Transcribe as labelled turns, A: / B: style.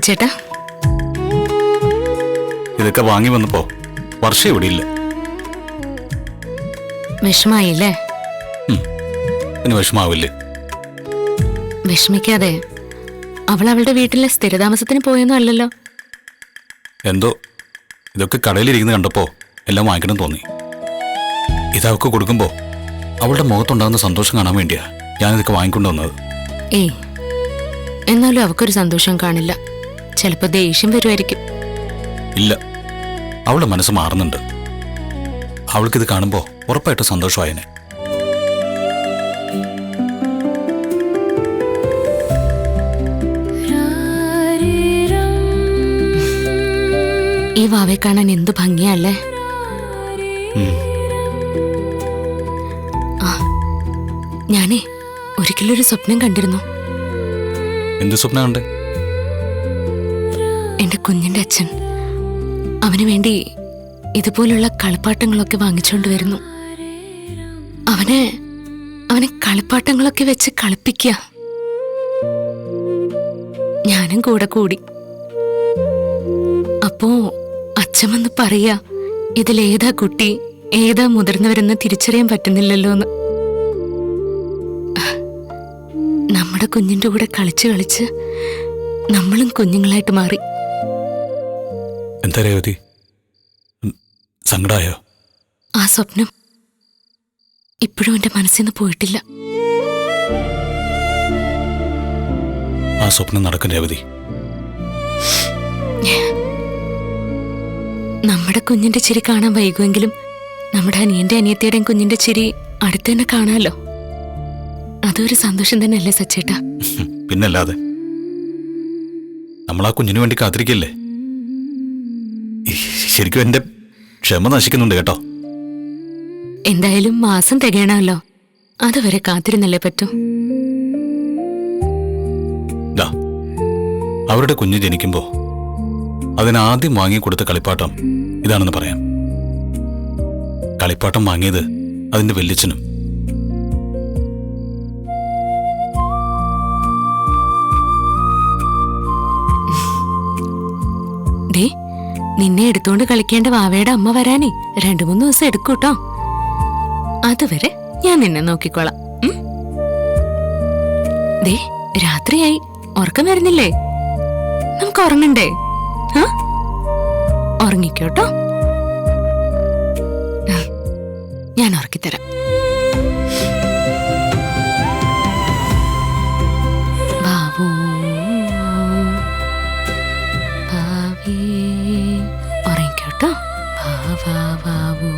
A: സച്ചേട്ടാ.
B: ഇതൊക്കെ വാങ്ങി വന്നപ്പോ വർഷം ഇവിടെ ഇല്ല.
A: വിഷമായില്ലേ?
B: പിന്നെ വിഷമാവില്ലേ?
A: വിഷമിക്കാതെ. അവൾ അവളുടെ വീട്ടിലെ സ്ഥിരതാമസത്തിന് പോയൊന്നും അല്ലല്ലോ.
B: എന്തോ ഇതൊക്കെ കടയിലിരിക്കുന്ന കണ്ടപ്പോ എല്ലാം വാങ്ങിക്കണം തോന്നി. ഇതൊക്കെ കൊടുക്കുമ്പോ അവളുടെ മുഖത്തുണ്ടാകുന്ന സന്തോഷം കാണാൻ വേണ്ടിയാ ഞാനിതൊക്കെ വാങ്ങിക്കൊണ്ടുവന്നത്.
A: ഏയ്, എന്നാലും അവക്കൊരു സന്തോഷം കാണില്ല. ചിലപ്പോ ദേഷ്യം വരുമായിരിക്കും.
B: ഇല്ല, അവളുടെ മനസ്സ് മാറുന്നുണ്ട്. അവൾക്കിത് കാണുമ്പോ ഉറപ്പായിട്ട് സന്തോഷമായേനെ.
A: ഈ വാവെ കാണാൻ എന്തു ഭംഗിയല്ലേ? ഞാനേ ഒരിക്കലൊരു സ്വപ്നം കണ്ടിരുന്നു.
B: എന്ത് സ്വപ്നം കണ്ടേ?
A: എന്റെ കുഞ്ഞിന്റെ അച്ഛൻ അവന് വേണ്ടി ഇതുപോലുള്ള കളിപ്പാട്ടങ്ങളൊക്കെ വാങ്ങിച്ചുകൊണ്ട് വരുന്നു. അവനെ കളിപ്പാട്ടങ്ങളൊക്കെ വെച്ച് കളിപ്പിക്കുക. ഞാനും കൂടെ കൂടി. അപ്പോ അച്ഛൻ വന്ന് പറയാ, ഇതിലേതാ കുട്ടി ഏതാ മുതിർന്നവരെന്ന് തിരിച്ചറിയാൻ പറ്റുന്നില്ലല്ലോ എന്ന്. നമ്മുടെ കുഞ്ഞിന്റെ കൂടെ കളിച്ച് കളിച്ച് നമ്മളും കുഞ്ഞുങ്ങളായിട്ട് മാറി.
B: എന്താ രേവതി, സങ്കടായോ?
A: ആ സ്വപ്നം ഇപ്പോഴും എന്റെ മനസ്സിൽ നിന്ന് പോയിട്ടില്ല.
B: ആ സ്വപ്നം നടക്കും രേവതി.
A: നമ്മുടെ കുഞ്ഞിന്റെ ചിരി കാണാൻ വൈകുമെങ്കിലും നമ്മുടെ അനിയന്റെ അനിയത്തിയുടെയും കുഞ്ഞിന്റെ ചിരി അടുത്ത് തന്നെ കാണാമല്ലോ. അതൊരു സന്തോഷം തന്നെയല്ലേ സച്ചേട്ടാ?
B: പിന്നല്ലാതെ. നമ്മൾ ആ കുഞ്ഞിനു വേണ്ടി കാത്തിരിക്കല്ലേ. ശരിക്കും എന്റെ ക്ഷമ നശിക്കുന്നുണ്ട് കേട്ടോ.
A: എന്തായാലും മാസം തികയണമല്ലോ, അതുവരെ കാത്തിരുന്നല്ലേ പറ്റൂ.
B: അവരുടെ കുഞ്ഞ് ജനിക്കുമ്പോ അതിനാദ്യം വാങ്ങിക്കൊടുത്ത കളിപ്പാട്ടം ഇതാണെന്ന് പറയാം. കളിപ്പാട്ടം വാങ്ങിയത് അതിന്റെ വല്യച്ഛനും.
A: ദേ, നിന്നെ എടുത്തോണ്ട് കളിക്കേണ്ട വാവയുടെ അമ്മ വരാനേ 2-3 ദിവസം എടുക്കൂട്ടോ. അതുവരെ ഞാൻ നിന്നെ നോക്കിക്കോളാം. ദേ, രാത്രിയായി, ഉറക്കം വരുന്നില്ലേ? നമുക്ക് ഉറങ്ങണ്ടേ? ഉറങ്ങിക്കോട്ടോ, ഞാൻ ഉറക്കിത്തരാം. ബാബു ഭാവി, ഉറങ്ങിക്കോട്ടോ. ബാബു